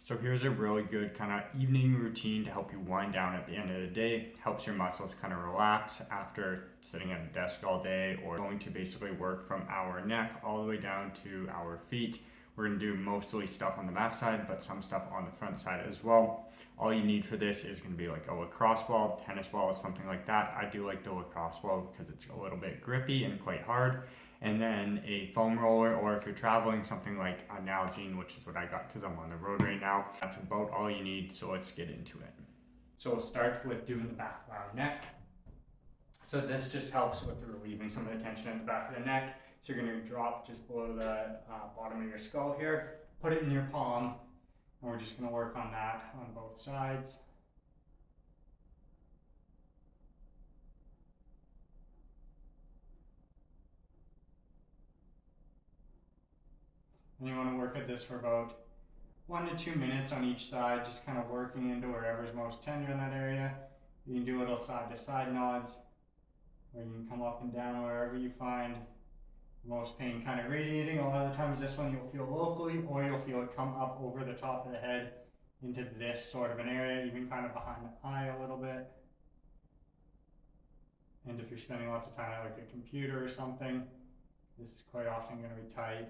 So here's a really good kind of evening routine to help you wind down at the end of the day. Helps your muscles kind of relax after sitting at a desk all day, or going to basically work from our neck all the way down to our feet. We're going to do mostly stuff on the back side, but some stuff on the front side as well. All you need for this is going to be like a lacrosse ball, tennis ball, something like that. I do like the lacrosse ball because it's a little bit grippy and quite hard. And then a foam roller, or if you're traveling, something like a Nalgene, which is what I got because I'm on the road right now. That's about all you need, so let's get into it. So we'll start with doing the back of our neck. So this just helps with relieving some of the tension at the back of the neck. So you're going to drop just below the bottom of your skull here, put it in your palm, and we're just going to work on that on both sides. And you want to work at this for about 1 to 2 minutes on each side, just kind of working into wherever's most tender in that area. You can do little side to side nods, or you can come up and down wherever you find most pain kind of radiating. A lot of the times this one you'll feel locally, or you'll feel it come up over the top of the head into this sort of an area, even kind of behind the eye a little bit. And if you're spending lots of time at like a computer or something, this is quite often going to be tight.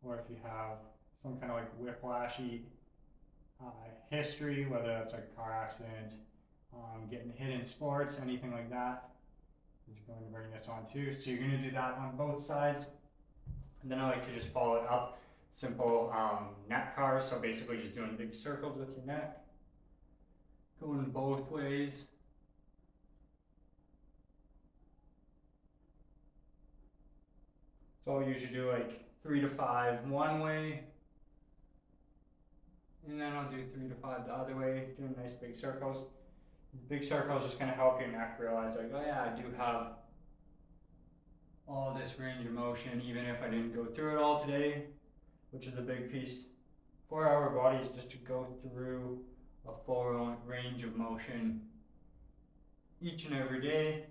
Or if you have some kind of like whiplashy history, whether that's like a car accident, getting hit in sports, anything like that, is going to bring this on too. So you're going to do that on both sides. And then I like to just follow it up, simple neck cars. So basically just doing big circles with your neck, going both ways. So I'll usually do like 3 to 5 one way, and then I'll do 3 to 5 the other way, doing nice big circles. Big circles just gonna help your neck realize like, oh yeah, I do have all this range of motion, even if I didn't go through it all today, which is a big piece for our bodies, just to go through a full range of motion each and every day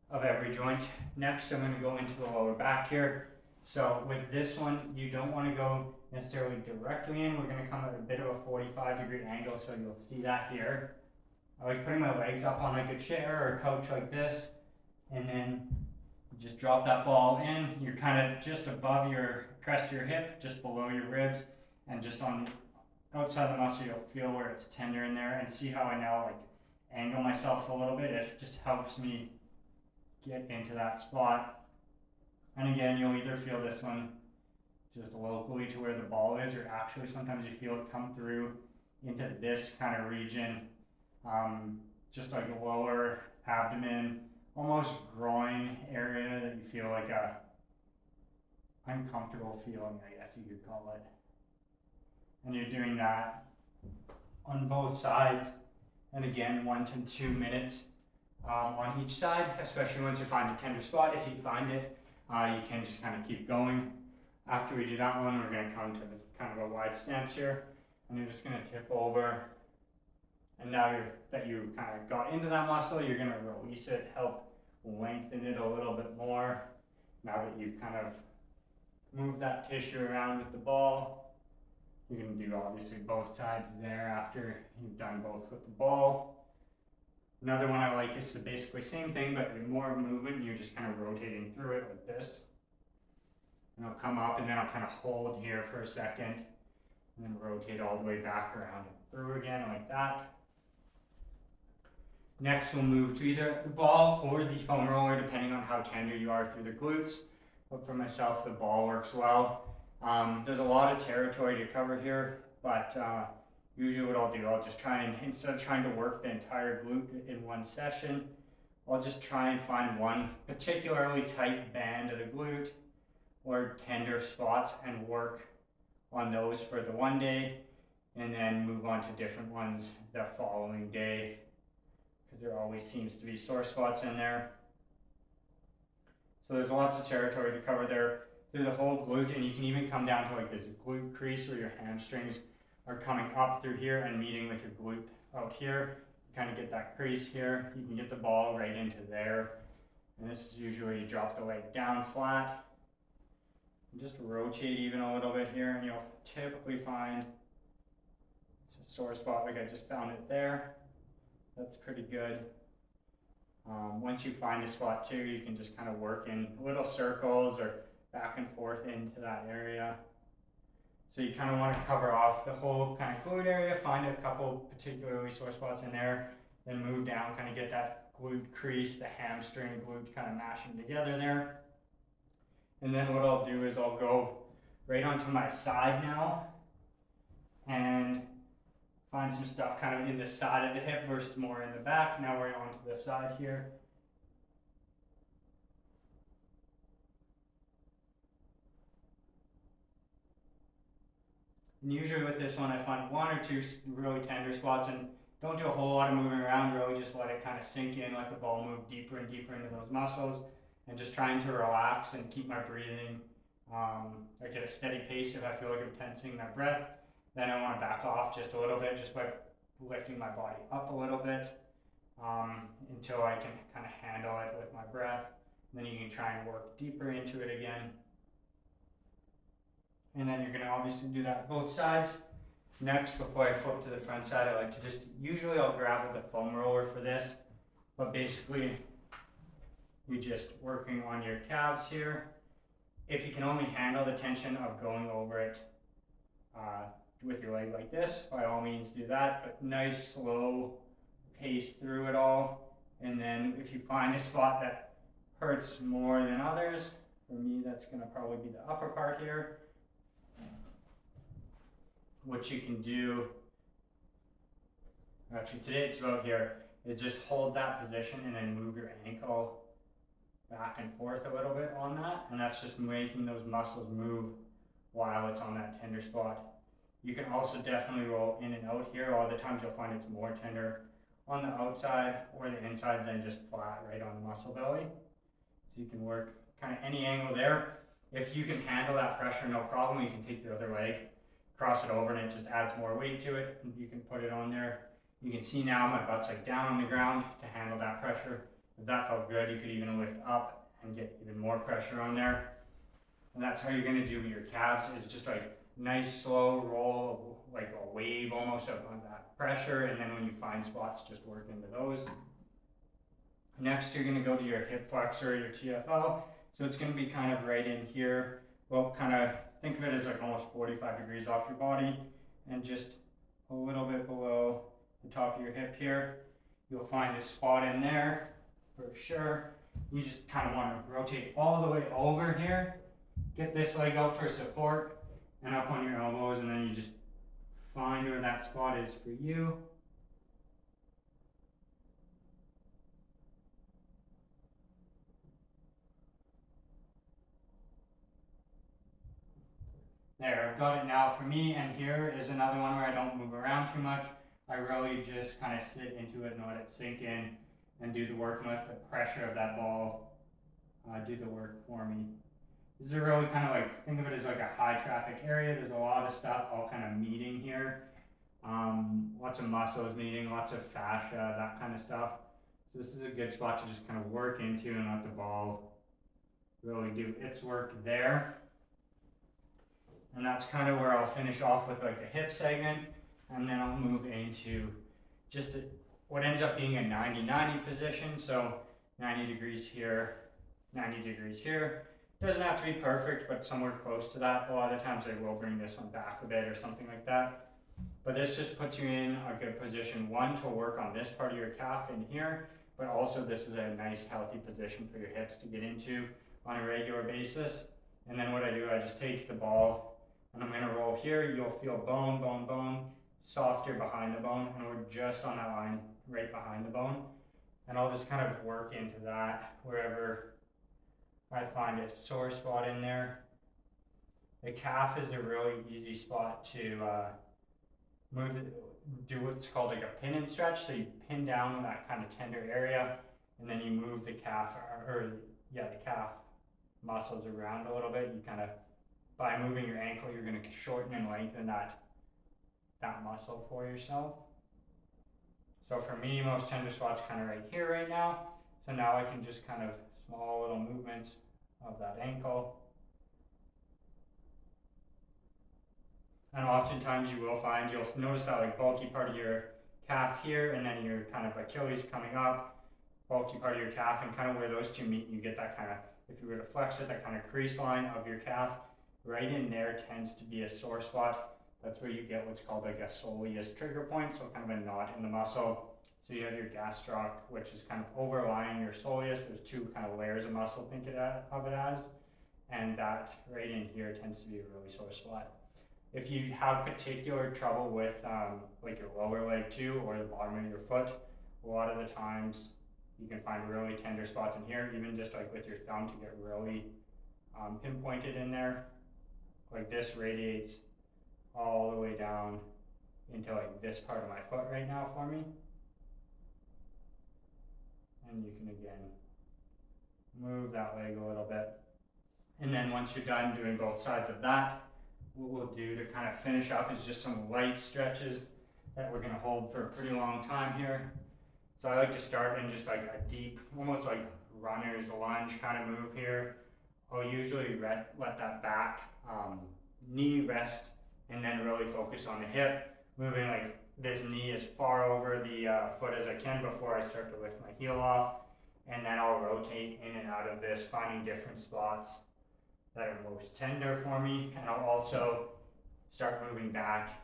of every joint. Next, I'm gonna go into the lower back here. So with this one, you don't want to go necessarily directly in. We're going to come at a bit of a 45-degree angle, so you'll see that here. I like putting my legs up on like a chair or a couch like this, and then you just drop that ball in. You're kind of just above your crest of your hip, just below your ribs, and just on the outside of the muscle, you'll feel where it's tender in there, and see how I now like angle myself a little bit. It just helps me get into that spot. And again, you'll either feel this one just locally to where the ball is, or actually sometimes you feel it come through into this kind of region, just like the lower abdomen, almost groin area, that you feel like a uncomfortable feeling, I guess you could call it. And you're doing that on both sides, and again, 1 to 2 minutes on each side, especially once you find a tender spot. If you find it, you can just kind of keep going. After we do that one, we're going to come to kind of a wide stance here, and you're just going to tip over. And now that you kind of got into that muscle, you're going to release it, help lengthen it a little bit more. Now that you've kind of moved that tissue around with the ball, you can do obviously both sides there after you've done both with the ball. Another one I like is the basically same thing, but more movement. You're just kind of rotating through it like this. And I'll come up, and then I'll kind of hold here for a second, and then rotate all the way back around and through again like that. Next, we'll move to either the ball or the foam roller, depending on how tender you are through the glutes. But for myself, the ball works well. There's a lot of territory to cover here, but usually what I'll do, I'll just try and, instead of trying to work the entire glute in one session, I'll just try and find one particularly tight band of the glute or tender spots and work on those for the one day, and then move on to different ones the following day, because there always seems to be sore spots in there. So there's lots of territory to cover there through the whole glute, and you can even come down to like this glute crease where your hamstrings are coming up through here and meeting with your glute out here. You kind of get that crease here. You can get the ball right into there. And this is usually you drop the leg down flat, Just rotate even a little bit here, and you'll typically find it's a sore spot like I just found it there. That's pretty good. Once you find a spot too, you can just kind of work in little circles or back and forth into that area. So you kind of want to cover off the whole kind of glute area, find a couple particularly sore spots in there, then move down, kind of get that glute crease, the hamstring glute kind of mashing together there. And then what I'll do is I'll go right onto my side now and find some stuff kind of in the side of the hip versus more in the back. Now we're onto the side here. And usually with this one, I find one or two really tender spots, and don't do a whole lot of moving around, really just let it kind of sink in, let the ball move deeper and deeper into those muscles, and just trying to relax and keep my breathing like at a steady pace. If I feel like I'm tensing my breath, then I want to back off just a little bit, just by lifting my body up a little bit until I can kind of handle it with my breath. And then you can try and work deeper into it again. And then you're going to obviously do that both sides. Next, before I flip to the front side, I like to just, usually I'll grab with a foam roller for this, but basically you're just working on your calves here. If you can only handle the tension of going over it with your leg like this, by all means do that, but nice slow pace through it all. And then if you find a spot that hurts more than others, for me that's going to probably be the upper part here. What you can do, actually today it's about here, is just hold that position and then move your ankle back and forth a little bit on that, and that's just making those muscles move while it's on that tender spot. You can also definitely roll in and out here. A lot of the times you'll find it's more tender on the outside or the inside than just flat right on the muscle belly. So you can work kind of any angle there. If you can handle that pressure, no problem. You can take your other leg, cross it over, and it just adds more weight to it. And you can put it on there. You can see now my butt's like down on the ground to handle that pressure. If that felt good, you could even lift up and get even more pressure on there. And that's how you're going to do your calves, is just like nice slow roll, like a wave almost of that pressure. And then when you find spots, just work into those. Next, you're going to go to your hip flexor, your TFL. So it's going to be kind of right in here. Well, kind of think of it as like almost 45 degrees off your body, and just a little bit below the top of your hip here. You'll find a spot in there for sure. You just kind of want to rotate all the way over here. Get this leg out for support and up on your elbows, and then you just find where that spot is for you. There, I've got it now for me, and here is another one where I don't move around too much. I really just kind of sit into it and let it sink in and do the work, and let the pressure of that ball do the work for me. This is a really kind of like, think of it as like a high traffic area. There's a lot of stuff all kind of meeting here. Lots of muscles meeting, lots of fascia, that kind of stuff. So this is a good spot to just kind of work into and let the ball really do its work there. And that's kind of where I'll finish off with like the hip segment, and then I'll move into just what ends up being a 90-90 position. So 90 degrees here, 90 degrees here. Doesn't have to be perfect, but somewhere close to that. A lot of times I will bring this one back a bit or something like that. But this just puts you in a good position, one, to work on this part of your calf in here, but also this is a nice healthy position for your hips to get into on a regular basis. And then what I do, I just take the ball and I'm going to roll here. You'll feel bone, bone, bone, softer behind the bone, and we're just on that line right behind the bone. And I'll just kind of work into that wherever I find a sore spot in there. The calf is a really easy spot to move it, do what's called like a pin and stretch. So you pin down that kind of tender area, and then you move the calf, the calf muscles around a little bit. You kind of, by moving your ankle, you're going to shorten and lengthen that muscle for yourself. So for me, most tender spots kind of right here right now. So now I can just kind of small little movements of that ankle. And oftentimes you will find, you'll notice that like bulky part of your calf here, and then your kind of Achilles coming up, bulky part of your calf, and kind of where those two meet, you get that kind of, if you were to flex it, that kind of crease line of your calf, right in there tends to be a sore spot. That's where you get what's called like a soleus trigger point, so kind of a knot in the muscle. So you have your gastroc, which is kind of overlying your soleus. There's two kind of layers of muscle, think of it as, and that right in here tends to be a really sore spot. If you have particular trouble with like your lower leg too, or the bottom of your foot, a lot of the times you can find really tender spots in here, even just like with your thumb to get really pinpointed in there. Like this radiates all the way down into like this part of my foot right now for me. And you can again move that leg a little bit. And then once you're done doing both sides of that, what we'll do to kind of finish up is just some light stretches that we're going to hold for a pretty long time here. So I like to start in just like a deep, almost like runner's lunge kind of move here. I'll usually let that back knee rest and then really focus on the hip, moving like this knee as far over the foot as I can before I start to lift my heel off. And then I'll rotate in and out of this, finding different spots that are most tender for me. And I'll also start moving back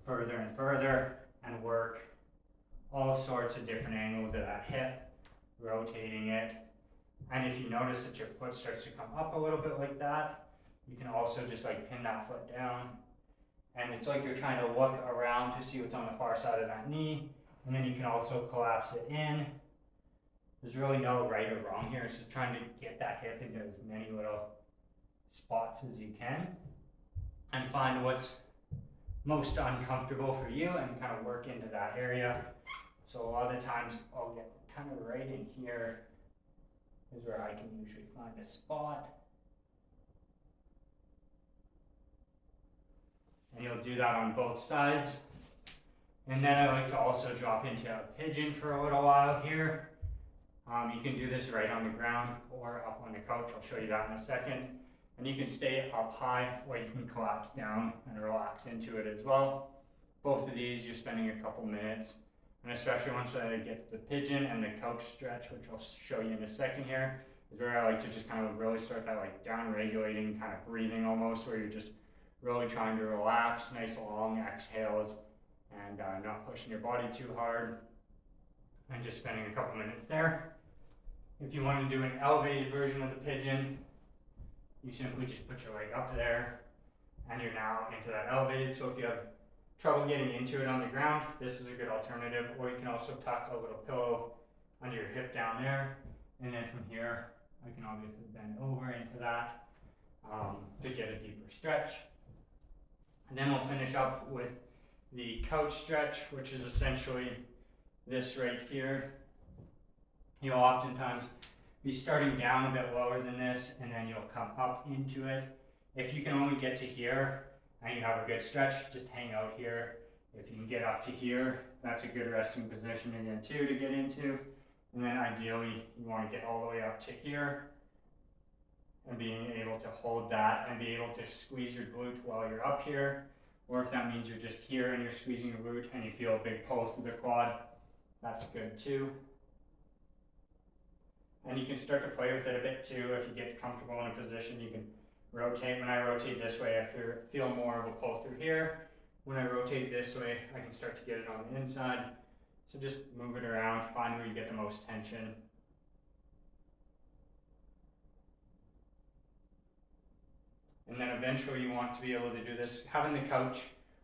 further and further and work all sorts of different angles of that hip, rotating it. And if you notice that your foot starts to come up a little bit like that, you can also just like pin that foot down. And it's like you're trying to look around to see what's on the far side of that knee. And then you can also collapse it in. There's really no right or wrong here. It's just trying to get that hip into as many little spots as you can and find what's most uncomfortable for you and kind of work into that area. So a lot of the times I'll get kind of right in here is where I can usually find a spot. And you'll do that on both sides. And then I like to also drop into a pigeon for a little while here. You can do this right on the ground or up on the couch. I'll show you that in a second. And you can stay up high or you can collapse down and relax into it as well. Both of these you're spending a couple minutes. And especially once I get to the pigeon and the couch stretch, which I'll show you in a second here, is where I like to just kind of really start that like down regulating kind of breathing almost, where you're just really trying to relax, nice long exhales, and not pushing your body too hard, and just spending a couple minutes there. If you want to do an elevated version of the pigeon, you simply just put your leg up there, and you're now into that elevated. So if you have trouble getting into it on the ground, this is a good alternative. Or you can also tuck a little pillow under your hip down there, and then from here, I can obviously bend over into that to get a deeper stretch. And then we'll finish up with the couch stretch, which is essentially this right here. You'll oftentimes be starting down a bit lower than this, and then you'll come up into it. If you can only get to here and you have a good stretch, just hang out here. If you can get up to here, that's a good resting position again too to get into. And then ideally you want to get all the way up to here and being able to hold that and be able to squeeze your glute while you're up here. Or if that means you're just here and you're squeezing your glute and you feel a big pull through the quad, that's good too. And you can start to play with it a bit too. If you get comfortable in a position, you can rotate. When I rotate this way, I feel more of a pull through here. When I rotate this way, I can start to get it on the inside. So just move it around, find where you get the most tension. And then eventually you want to be able to do this. Having the couch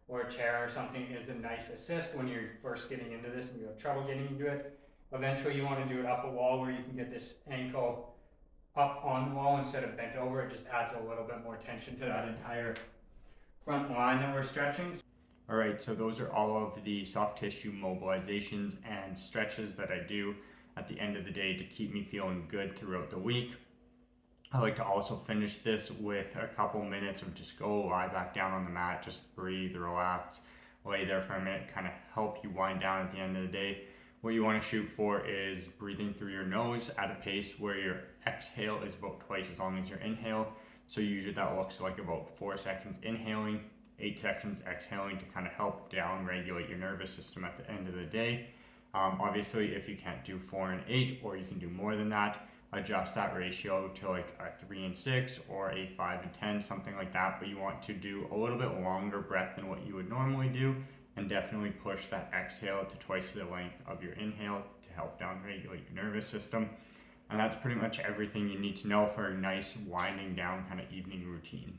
or a chair or something is a nice assist when you're first getting into this and you have trouble getting into it. Eventually you want to do it up a wall where you can get this ankle up on the wall instead of bent over. It just adds a little bit more tension to that entire front line that we're stretching. All right, so those are all of the soft tissue mobilizations and stretches that I do at the end of the day to keep me feeling good throughout the week. I like to also finish this with a couple minutes of just go lie back down on the mat, just breathe, relax, lay there for a minute, kind of help you wind down at the end of the day. What you want to shoot for is breathing through your nose at a pace where your exhale is about twice as long as your inhale. So usually that looks like about 4 seconds inhaling, 8 sections exhaling to kind of help down regulate your nervous system at the end of the day. Obviously, if you can't do 4 and 8, or you can do more than that, adjust that ratio to like a 3 and 6 or a 5 and 10, something like that. But you want to do a little bit longer breath than what you would normally do, and definitely push that exhale to twice the length of your inhale to help down regulate your nervous system. And that's pretty much everything you need to know for a nice winding down kind of evening routine.